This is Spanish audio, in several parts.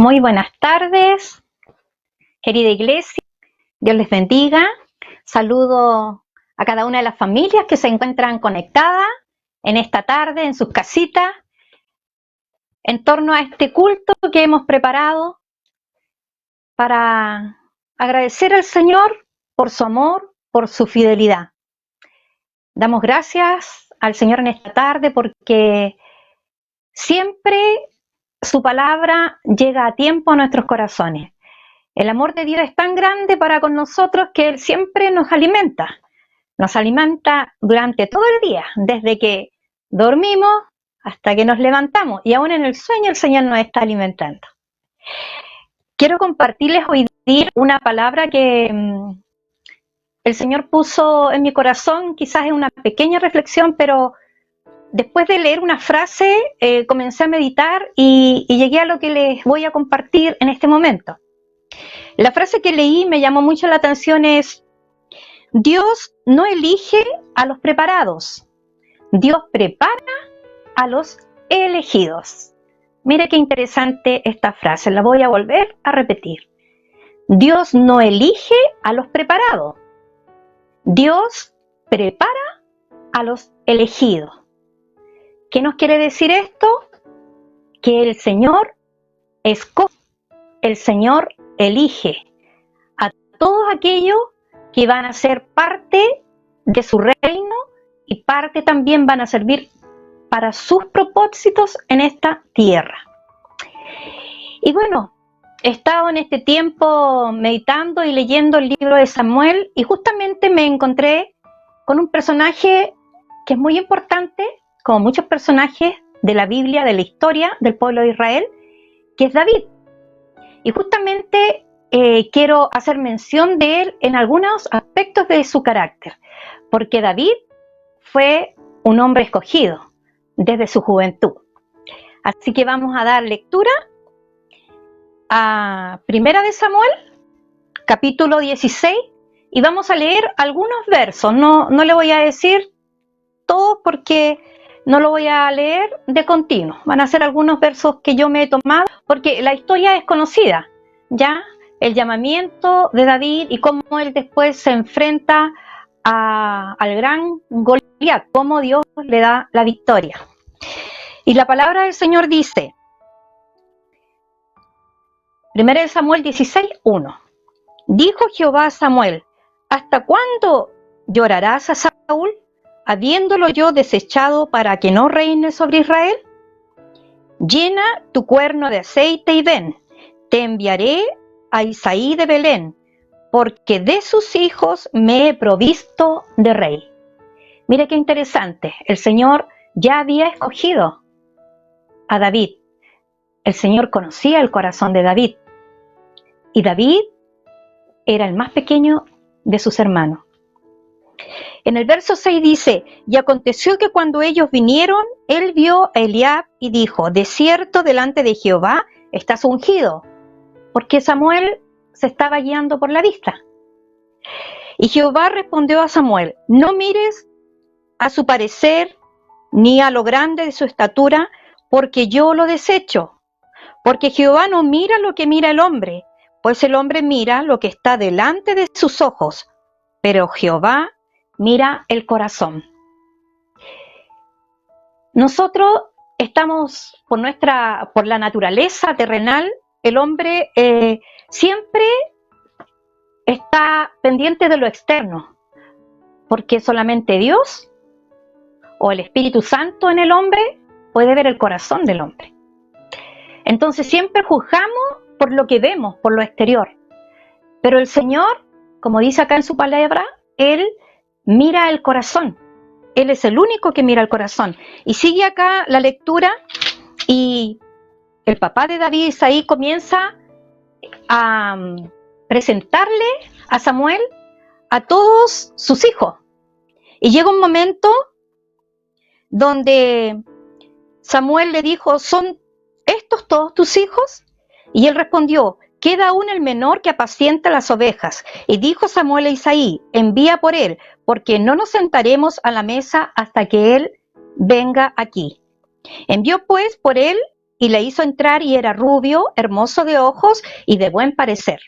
Muy buenas tardes, querida iglesia. Dios les bendiga. Saludo a cada una de las familias que se encuentran conectadas en esta tarde, en sus casitas, en torno a este culto que hemos preparado para agradecer al Señor por su amor, por su fidelidad. Damos gracias al Señor en esta tarde porque siempre su palabra llega a tiempo a nuestros corazones. El amor de Dios es tan grande para con nosotros que Él siempre nos alimenta durante todo el día, desde que dormimos hasta que nos levantamos, y aún en el sueño el Señor nos está alimentando. Quiero compartirles hoy día una palabra que el Señor puso en mi corazón. Quizás es una pequeña reflexión, pero después de leer una frase comencé a meditar y llegué a lo que les voy a compartir en este momento. La frase que leí me llamó mucho la atención es: Dios no elige a los preparados, Dios prepara a los elegidos. Mire qué interesante esta frase, la voy a volver a repetir. Dios no elige a los preparados, Dios prepara a los elegidos. ¿Qué nos quiere decir esto? Que el Señor escoge, el Señor elige a todos aquellos que van a ser parte de su reino y parte también van a servir para sus propósitos en esta tierra. Y bueno, he estado en este tiempo meditando y leyendo el libro de Samuel, y justamente me encontré con un personaje que es muy importante, como muchos personajes de la Biblia, de la historia del pueblo de Israel, que es David. Y justamente quiero hacer mención de él en algunos aspectos de su carácter, porque David fue un hombre escogido desde su juventud. Así que vamos a dar lectura a Primera de Samuel, capítulo 16, y vamos a leer algunos versos. No le voy a decir todos porque no lo voy a leer de continuo. Van a ser algunos versos que yo me he tomado, porque la historia es conocida, ya el llamamiento de David y cómo él después se enfrenta al gran Goliat, cómo Dios le da la victoria. Y la palabra del Señor dice, 1 Samuel 16:1. Dijo Jehová a Samuel: ¿hasta cuándo llorarás a Saúl, habiéndolo yo desechado para que no reine sobre Israel? Llena tu cuerno de aceite y ven, te enviaré a Isaí de Belén, porque de sus hijos me he provisto de rey. Mire qué interesante, el Señor ya había escogido a David. El Señor conocía el corazón de David, y David era el más pequeño de sus hermanos. En el verso 6 dice: y aconteció que cuando ellos vinieron, él vio a Eliab y dijo: de cierto delante de Jehová estás ungido, porque Samuel se estaba guiando por la vista. Y Jehová respondió a Samuel: no mires a su parecer ni a lo grande de su estatura, porque yo lo desecho. Porque Jehová no mira lo que mira el hombre, pues el hombre mira lo que está delante de sus ojos, pero Jehová mira el corazón. Nosotros estamos por la naturaleza terrenal, el hombre siempre está pendiente de lo externo, porque solamente Dios o el Espíritu Santo en el hombre puede ver el corazón del hombre. Entonces siempre juzgamos por lo que vemos, por lo exterior. Pero el Señor, como dice acá en su palabra, Él mira el corazón. Él es el único que mira el corazón. Y sigue acá la lectura, y el papá de David, Isaí, comienza a presentarle a Samuel a todos sus hijos. Y llega un momento donde Samuel le dijo: ¿son estos todos tus hijos? Y él respondió: queda aún el menor que apacienta las ovejas. Y dijo Samuel a Isaí: envía por él, porque no nos sentaremos a la mesa hasta que él venga aquí. Envió pues por él, y le hizo entrar y era rubio, hermoso de ojos y de buen parecer.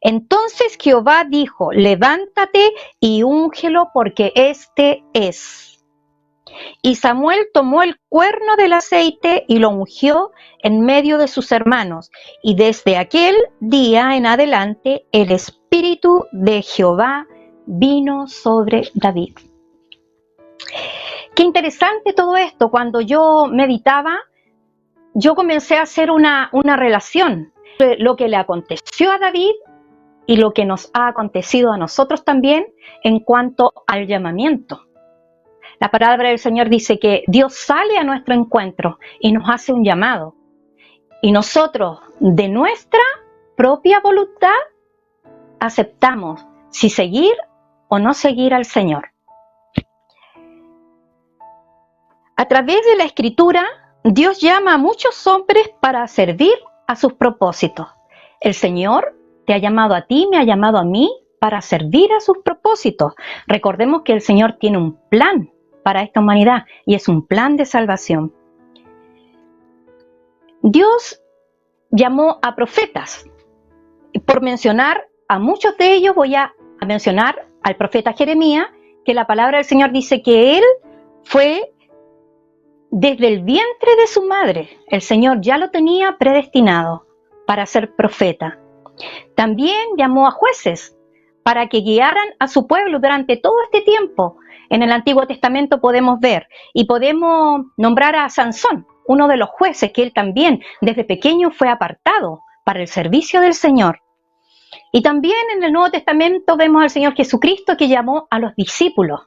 Entonces Jehová dijo, levántate y úngelo porque este es. Y Samuel tomó el cuerno del aceite y lo ungió en medio de sus hermanos. Y desde aquel día en adelante el Espíritu de Jehová vino sobre David. Qué interesante todo esto. Cuando yo meditaba, yo comencé a hacer una relación de lo que le aconteció a David y lo que nos ha acontecido a nosotros también en cuanto al llamamiento. La palabra del Señor dice que Dios sale a nuestro encuentro y nos hace un llamado. Y nosotros, de nuestra propia voluntad, aceptamos si seguir o no seguir al Señor. A través de la Escritura, Dios llama a muchos hombres para servir a sus propósitos. El Señor te ha llamado a ti, me ha llamado a mí para servir a sus propósitos. Recordemos que el Señor tiene un plan para esta humanidad y es un plan de salvación. Dios llamó a profetas. Por mencionar a muchos de ellos, voy a mencionar al profeta Jeremías, que la palabra del Señor dice que él fue desde el vientre de su madre. El Señor ya lo tenía predestinado para ser profeta. También llamó a jueces para que guiaran a su pueblo durante todo este tiempo. En el Antiguo Testamento podemos ver y podemos nombrar a Sansón, uno de los jueces que él también desde pequeño fue apartado para el servicio del Señor. Y también en el Nuevo Testamento vemos al Señor Jesucristo que llamó a los discípulos.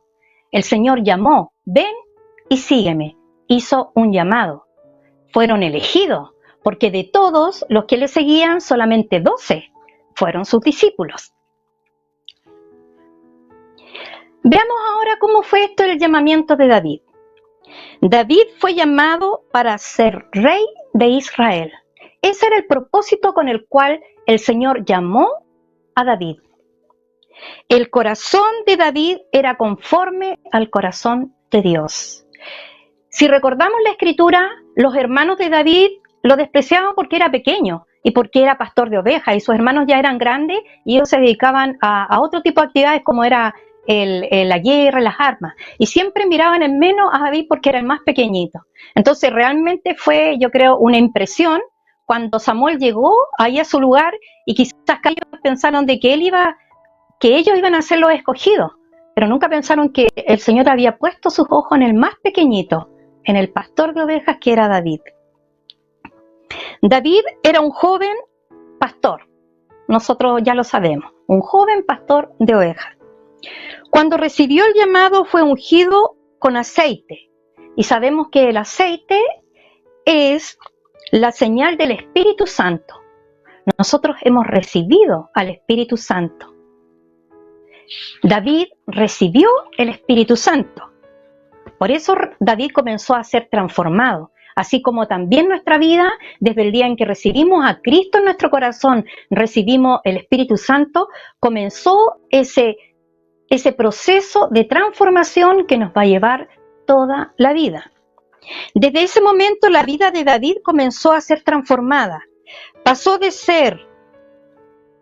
El Señor llamó, ven y sígueme. Hizo un llamado. Fueron elegidos, porque de todos los que le seguían, solamente 12 fueron sus discípulos. Veamos ahora cómo fue esto el llamamiento de David. David fue llamado para ser rey de Israel. Ese era el propósito con el cual el Señor llamó a David. El corazón de David era conforme al corazón de Dios. Si recordamos la Escritura, los hermanos de David lo despreciaban porque era pequeño y porque era pastor de ovejas, y sus hermanos ya eran grandes y ellos se dedicaban a otro tipo de actividades como era la guerra, las armas, y siempre miraban en menos a David porque era el más pequeñito. Entonces realmente fue, yo creo, una impresión cuando Samuel llegó ahí a su lugar y quizás ellos pensaron de que ellos iban a ser los escogidos, pero nunca pensaron que el Señor había puesto sus ojos en el más pequeñito, en el pastor de ovejas que era David. David era un joven pastor, nosotros ya lo sabemos, un joven pastor de ovejas. Cuando recibió el llamado fue ungido con aceite, y sabemos que el aceite es la señal del Espíritu Santo. Nosotros hemos recibido al Espíritu Santo. David recibió el Espíritu Santo. Por eso David comenzó a ser transformado, así como también nuestra vida, desde el día en que recibimos a Cristo en nuestro corazón, recibimos el Espíritu Santo, comenzó ese proceso de transformación que nos va a llevar toda la vida. Desde ese momento la vida de David comenzó a ser transformada. Pasó de ser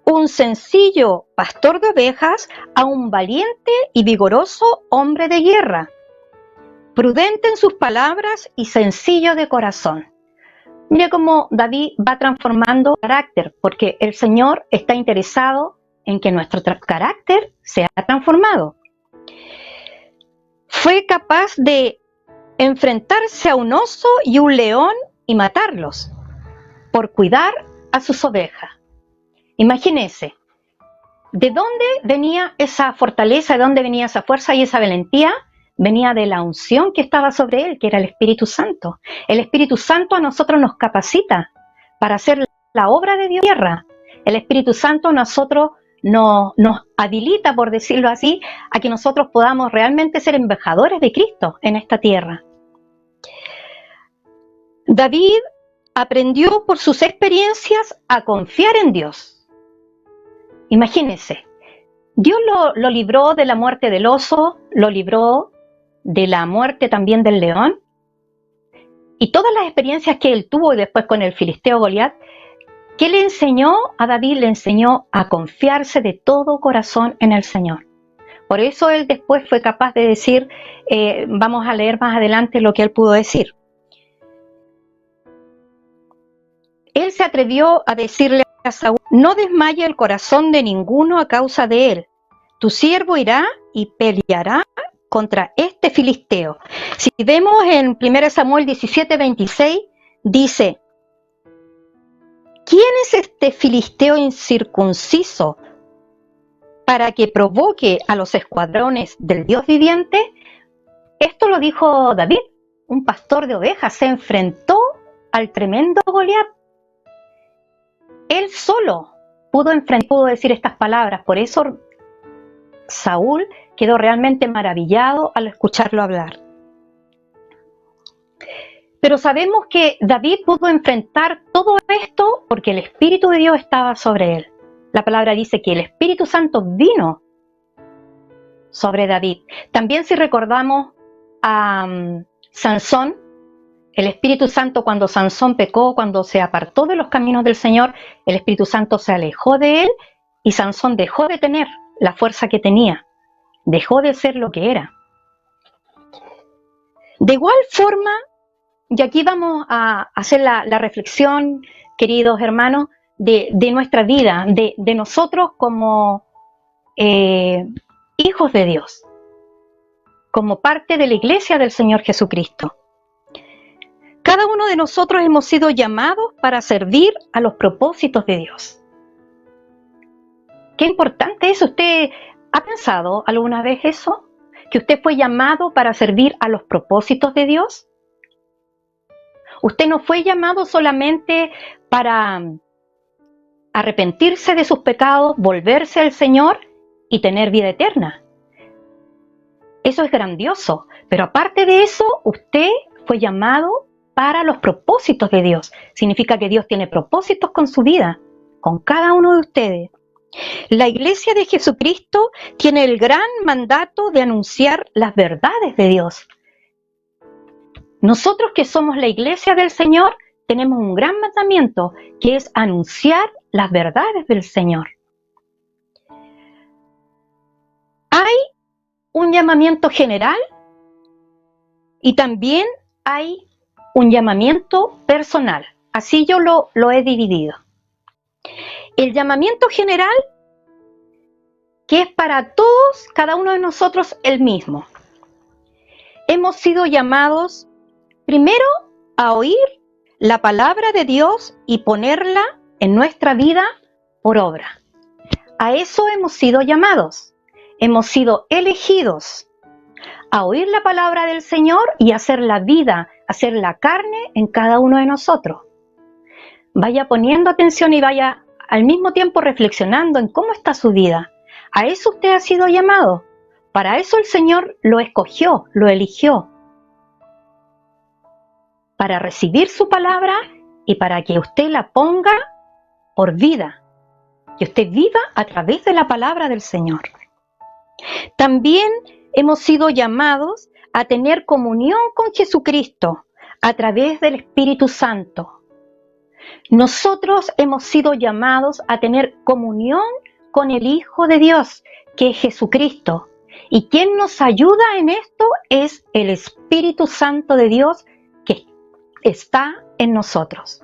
un sencillo pastor de ovejas a un valiente y vigoroso hombre de guerra, prudente en sus palabras y sencillo de corazón. Mira cómo David va transformando carácter, porque el Señor está interesado en que nuestro carácter sea transformado. Fue capaz de enfrentarse a un oso y un león y matarlos por cuidar a sus ovejas. Imagínense, ¿de dónde venía esa fortaleza? ¿De dónde venía esa fuerza y esa valentía? Venía de la unción que estaba sobre él, que era el Espíritu Santo. El Espíritu Santo a nosotros nos capacita para hacer la obra de Dios en la tierra. El Espíritu Santo a nosotros nos habilita, por decirlo así, a que nosotros podamos realmente ser embajadores de Cristo en esta tierra. David aprendió por sus experiencias a confiar en Dios. Imagínense, Dios lo libró de la muerte del oso, lo libró de la muerte también del león, y todas las experiencias que él tuvo después con el filisteo Goliat, ¿qué le enseñó a David? Le enseñó a confiarse de todo corazón en el Señor. Por eso él después fue capaz de decir, vamos a leer más adelante lo que él pudo decir. Él se atrevió a decirle a Saúl, no desmaye el corazón de ninguno a causa de él. Tu siervo irá y peleará contra este filisteo. Si vemos en 1 Samuel 17:26, dice, ¿quién es este filisteo incircunciso para que provoque a los escuadrones del Dios viviente? Esto lo dijo David, un pastor de ovejas, se enfrentó al tremendo Goliat. Él solo pudo decir estas palabras, por eso Saúl quedó realmente maravillado al escucharlo hablar. Pero sabemos que David pudo enfrentar todo esto porque el Espíritu de Dios estaba sobre él. La palabra dice que el Espíritu Santo vino sobre David. También si recordamos a Sansón, el Espíritu Santo cuando Sansón pecó, cuando se apartó de los caminos del Señor, el Espíritu Santo se alejó de él y Sansón dejó de tener la fuerza que tenía, dejó de ser lo que era. De igual forma, y aquí vamos a hacer la reflexión, queridos hermanos, de nuestra vida, de nosotros como hijos de Dios, como parte de la iglesia del Señor Jesucristo. Cada uno de nosotros hemos sido llamados para servir a los propósitos de Dios. Qué importante es. ¿Usted ha pensado alguna vez eso? ¿Que usted fue llamado para servir a los propósitos de Dios? Usted no fue llamado solamente para arrepentirse de sus pecados, volverse al Señor y tener vida eterna. Eso es grandioso, pero aparte de eso, usted fue llamado para los propósitos de Dios. Significa que Dios tiene propósitos con su vida, con cada uno de ustedes. La Iglesia de Jesucristo tiene el gran mandato de anunciar las verdades de Dios. Nosotros que somos la Iglesia del Señor tenemos un gran mandamiento que es anunciar las verdades del Señor. Hay un llamamiento general y también hay un llamamiento personal. Así yo lo he dividido. El llamamiento general, que es para todos, cada uno de nosotros el mismo. Hemos sido llamados primero a oír la palabra de Dios y ponerla en nuestra vida por obra. A eso hemos sido llamados. Hemos sido elegidos a oír la palabra del Señor y hacer la vida, hacer la carne en cada uno de nosotros. Vaya poniendo atención y vaya al mismo tiempo reflexionando en cómo está su vida. A eso usted ha sido llamado. Para eso el Señor lo escogió, lo eligió. Para recibir su palabra y para que usted la ponga por vida. Que usted viva a través de la palabra del Señor. También hemos sido llamados a tener comunión con Jesucristo a través del Espíritu Santo. Nosotros hemos sido llamados a tener comunión con el Hijo de Dios, que es Jesucristo. Y quien nos ayuda en esto es el Espíritu Santo de Dios que está en nosotros.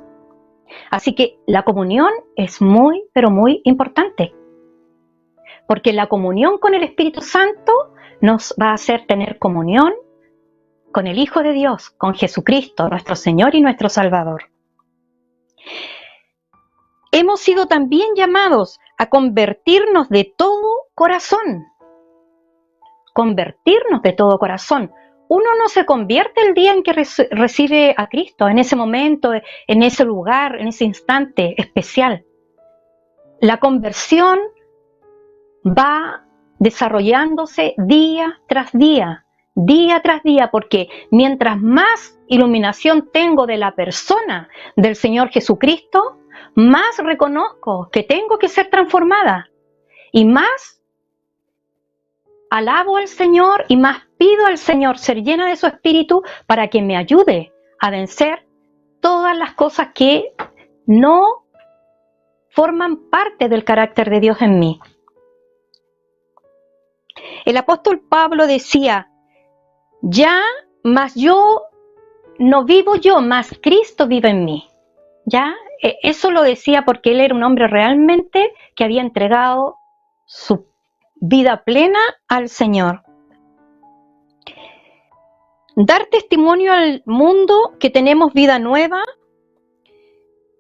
Así que la comunión es muy, pero muy importante. Porque la comunión con el Espíritu Santo nos va a hacer tener comunión con el Hijo de Dios, con Jesucristo, nuestro Señor y nuestro Salvador. Hemos sido también llamados a convertirnos de todo corazón. Convertirnos de todo corazón. Uno no se convierte el día en que recibe a Cristo, en ese momento, en ese lugar, en ese instante especial. La conversión va desarrollándose día tras día, porque mientras más iluminación tengo de la persona del Señor Jesucristo, más reconozco que tengo que ser transformada y más alabo al Señor y más pido al Señor ser llena de su Espíritu para que me ayude a vencer todas las cosas que no forman parte del carácter de Dios en mí. El apóstol Pablo decía, ya, mas yo no vivo yo, mas Cristo vive en mí. ¿Ya? Eso lo decía porque él era un hombre realmente que había entregado su vida plena al Señor. Dar testimonio al mundo que tenemos vida nueva,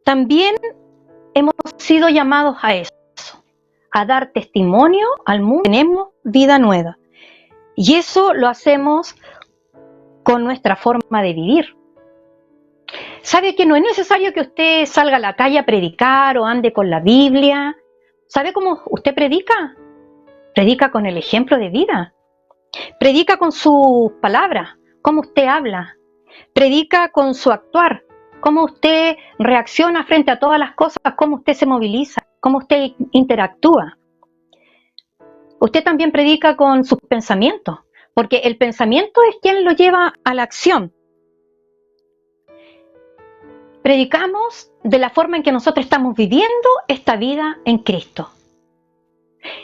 también hemos sido llamados a eso, a dar testimonio al mundo que tenemos vida nueva. Y eso lo hacemos con nuestra forma de vivir. ¿Sabe que no es necesario que usted salga a la calle a predicar o ande con la Biblia? ¿Sabe cómo usted predica? Predica con el ejemplo de vida. Predica con sus palabras, cómo usted habla. Predica con su actuar, cómo usted reacciona frente a todas las cosas, cómo usted se moviliza, cómo usted interactúa. Usted también predica con sus pensamientos, porque el pensamiento es quien lo lleva a la acción. Predicamos de la forma en que nosotros estamos viviendo esta vida en Cristo.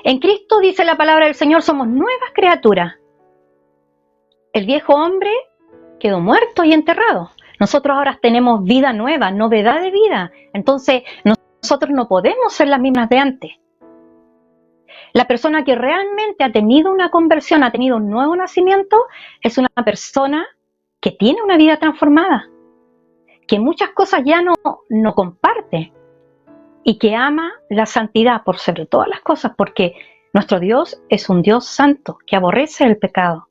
En Cristo, dice la palabra del Señor, somos nuevas criaturas. El viejo hombre quedó muerto y enterrado. Nosotros ahora tenemos vida nueva, novedad de vida. Entonces, nosotros no podemos ser las mismas de antes. La persona que realmente ha tenido una conversión, ha tenido un nuevo nacimiento, es una persona que tiene una vida transformada, que muchas cosas ya no comparte y que ama la santidad por sobre todas las cosas, porque nuestro Dios es un Dios santo que aborrece el pecado.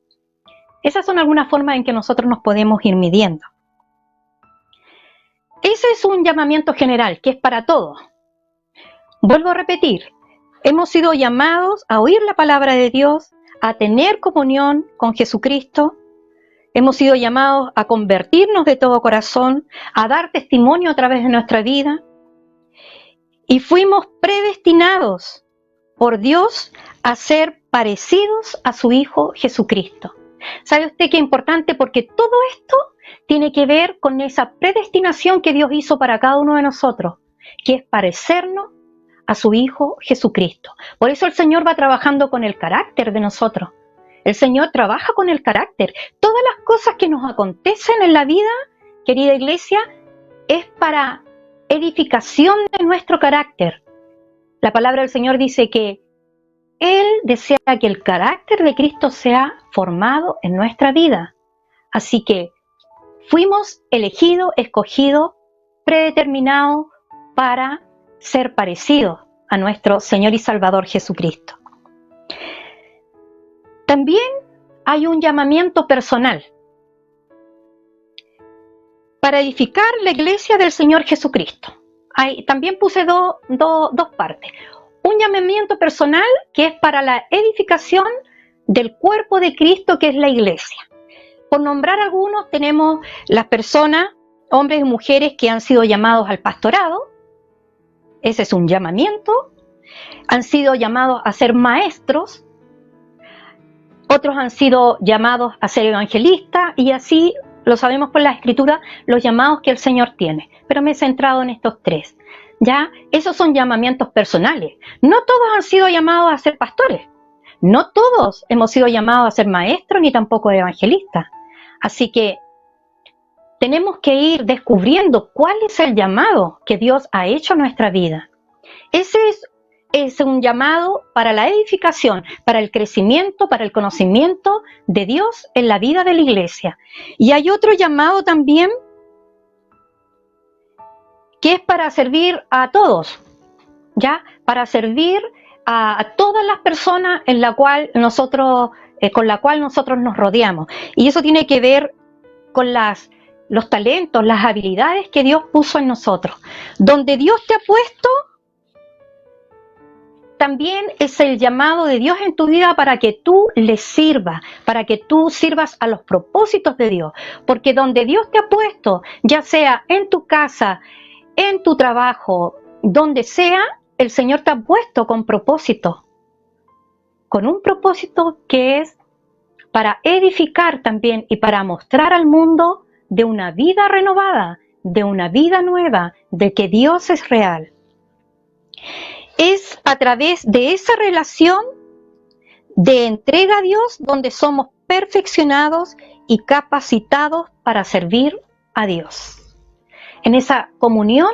Esas son algunas formas en que nosotros nos podemos ir midiendo. Ese es un llamamiento general que es para todos. Vuelvo a repetir, hemos sido llamados a oír la palabra de Dios, a tener comunión con Jesucristo. Hemos sido llamados a convertirnos de todo corazón, a dar testimonio a través de nuestra vida. Y fuimos predestinados por Dios a ser parecidos a su Hijo Jesucristo. ¿Sabe usted qué importante? Porque todo esto tiene que ver con esa predestinación que Dios hizo para cada uno de nosotros, que es parecernos a su Hijo Jesucristo. Por eso el Señor va trabajando con el carácter de nosotros. El Señor trabaja con el carácter. Todas las cosas que nos acontecen en la vida, querida iglesia, es para edificación de nuestro carácter. La palabra del Señor dice que Él desea que el carácter de Cristo sea formado en nuestra vida. Así que fuimos elegidos, escogidos, predeterminados para ser parecidos a nuestro Señor y Salvador Jesucristo. También hay un llamamiento personal para edificar la iglesia del Señor Jesucristo. También puse dos partes. Un llamamiento personal que es para la edificación del cuerpo de Cristo, que es la iglesia. Por nombrar algunos, tenemos las personas, hombres y mujeres que han sido llamados al pastorado. Ese es un llamamiento. Han sido llamados a ser maestros. Otros han sido llamados a ser evangelistas, y así lo sabemos por la Escritura, los llamados que el Señor tiene. Pero me he centrado en estos tres. ¿Ya? Esos son llamamientos personales. No todos han sido llamados a ser pastores. No todos hemos sido llamados a ser maestros ni tampoco evangelistas. Así que tenemos que ir descubriendo cuál es el llamado que Dios ha hecho a nuestra vida. Ese es un llamado para la edificación, para el crecimiento, para el conocimiento de Dios en la vida de la iglesia. Y hay otro llamado también que es para servir a todos, ¿ya? Para servir a todas las personas con la cual nosotros nos rodeamos. Y eso tiene que ver con los talentos, las habilidades que Dios puso en nosotros. Donde Dios te ha puesto, también es el llamado de Dios en tu vida para que tú le sirvas, para que tú sirvas a los propósitos de Dios. Porque donde Dios te ha puesto, ya sea en tu casa, en tu trabajo, donde sea, el Señor te ha puesto con propósito. Con un propósito que es para edificar también y para mostrar al mundo de una vida renovada, de una vida nueva, de que Dios es real. Es a través de esa relación de entrega a Dios donde somos perfeccionados y capacitados para servir a Dios. En esa comunión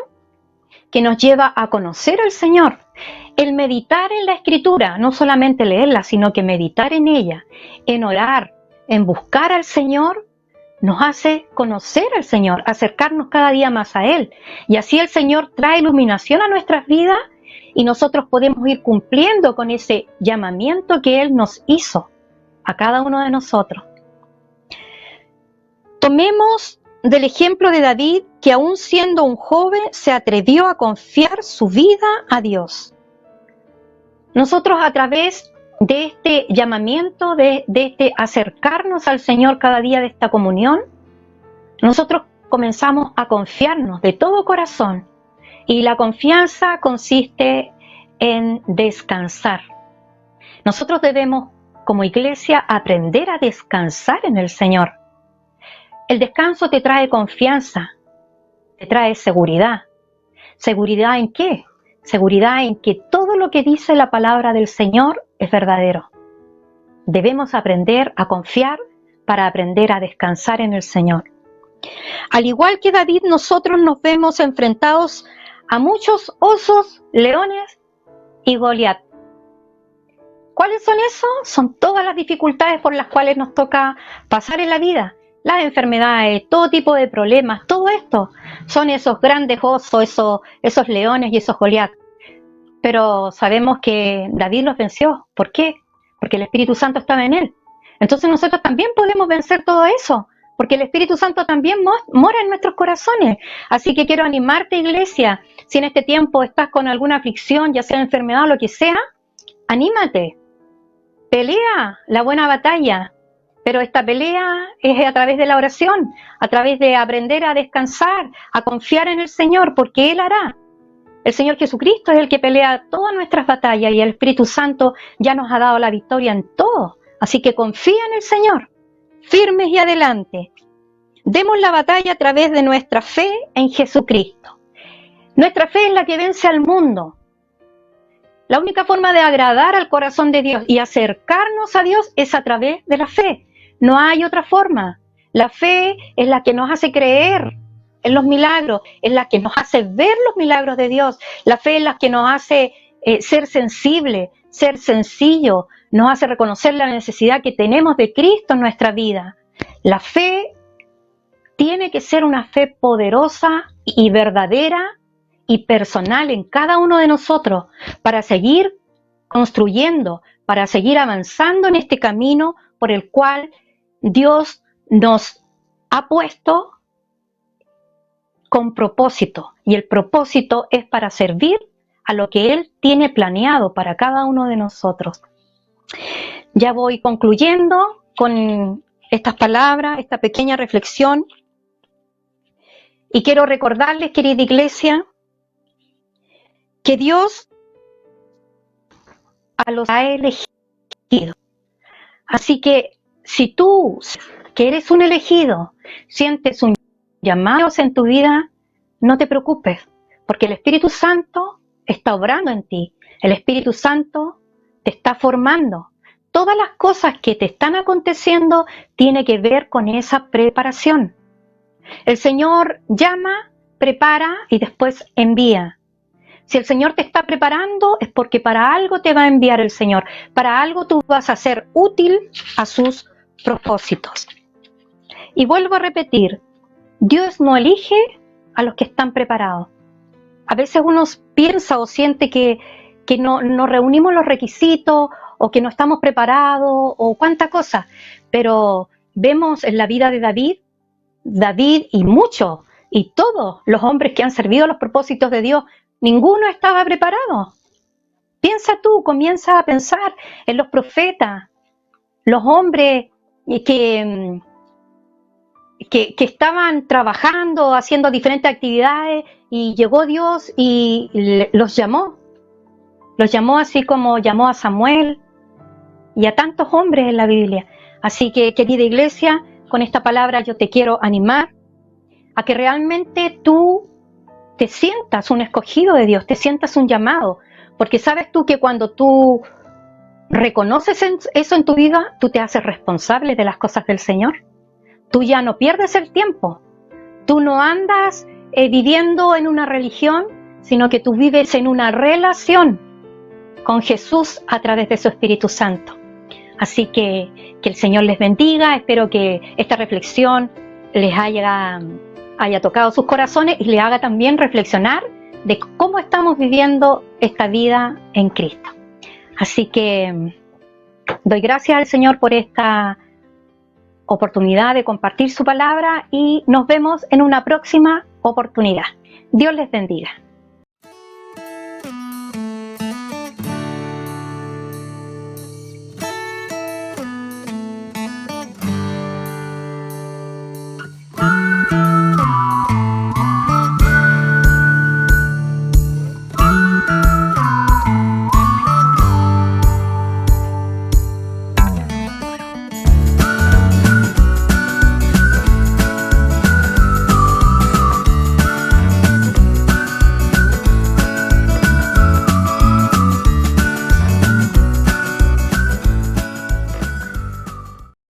que nos lleva a conocer al Señor. El meditar en la Escritura, no solamente leerla, sino que meditar en ella, en orar, en buscar al Señor, nos hace conocer al Señor, acercarnos cada día más a Él. Y así el Señor trae iluminación a nuestras vidas y nosotros podemos ir cumpliendo con ese llamamiento que Él nos hizo a cada uno de nosotros. Tomemos del ejemplo de David, que aún siendo un joven se atrevió a confiar su vida a Dios. Nosotros a través de este llamamiento, de este acercarnos al Señor cada día, de esta comunión, nosotros comenzamos a confiarnos de todo corazón. Y la confianza consiste en descansar. Nosotros debemos, como iglesia, aprender a descansar en el Señor. El descanso te trae confianza, te trae seguridad. ¿Seguridad en qué? Seguridad en que todo lo que dice la palabra del Señor es verdadero. Debemos aprender a confiar para aprender a descansar en el Señor. Al igual que David, nosotros nos vemos enfrentados a muchos osos, leones y Goliat. ¿Cuáles son esos? Son todas las dificultades por las cuales nos toca pasar en la vida. Las enfermedades, todo tipo de problemas, todo esto son esos grandes osos, esos leones y esos Goliat. Pero sabemos que David los venció. ¿Por qué? Porque el Espíritu Santo estaba en él. Entonces nosotros también podemos vencer todo eso, porque el Espíritu Santo también mora en nuestros corazones. Así que quiero animarte, iglesia, si en este tiempo estás con alguna aflicción, ya sea enfermedad o lo que sea, anímate, pelea la buena batalla. Pero esta pelea es a través de la oración, a través de aprender a descansar, a confiar en el Señor, porque Él hará. El Señor Jesucristo es el que pelea todas nuestras batallas y el Espíritu Santo ya nos ha dado la victoria en todo. Así que confía en el Señor, firmes y adelante. Demos la batalla a través de nuestra fe en Jesucristo. Nuestra fe es la que vence al mundo. La única forma de agradar al corazón de Dios y acercarnos a Dios es a través de la fe. No hay otra forma. La fe es la que nos hace creer en los milagros, es la que nos hace ver los milagros de Dios. La fe es la que nos hace ser sensible, ser sencillo, nos hace reconocer la necesidad que tenemos de Cristo en nuestra vida. La fe tiene que ser una fe poderosa y verdadera y personal en cada uno de nosotros para seguir construyendo, para seguir avanzando en este camino por el cual Dios nos ha puesto con propósito, y el propósito es para servir a lo que Él tiene planeado para cada uno de nosotros. Ya voy concluyendo con estas palabras, esta pequeña reflexión, y quiero recordarles, querida iglesia, que Dios a los ha elegido. Así que si tú, que eres un elegido, sientes un llamado en tu vida, no te preocupes, porque el Espíritu Santo está obrando en ti. El Espíritu Santo te está formando. Todas las cosas que te están aconteciendo tienen que ver con esa preparación. El Señor llama, prepara y después envía. Si el Señor te está preparando es porque para algo te va a enviar el Señor. Para algo tú vas a ser útil a sus propósitos. Y vuelvo a repetir, Dios no elige a los que están preparados. A veces uno piensa o siente que no reunimos los requisitos o que no estamos preparados o cuánta cosa. Pero vemos en la vida de David y muchos, y todos los hombres que han servido a los propósitos de Dios, ninguno estaba preparado. Piensa tú, comienza a pensar en los profetas, los hombres que estaban trabajando, haciendo diferentes actividades, y llegó Dios y los llamó. Los llamó así como llamó a Samuel y a tantos hombres en la Biblia. Así que, querida iglesia, con esta palabra yo te quiero animar a que realmente tú te sientas un escogido de Dios, te sientas un llamado, porque sabes tú que cuando tú reconoces eso en tu vida, tú te haces responsable de las cosas del Señor. Tú ya no pierdes el tiempo, tú no andas viviendo en una religión, sino que tú vives en una relación con Jesús a través de su Espíritu Santo. Así que el Señor les bendiga, espero que esta reflexión les haya tocado sus corazones y les haga también reflexionar de cómo estamos viviendo esta vida en Cristo. Así que doy gracias al Señor por esta oportunidad de compartir su palabra y nos vemos en una próxima oportunidad. Dios les bendiga.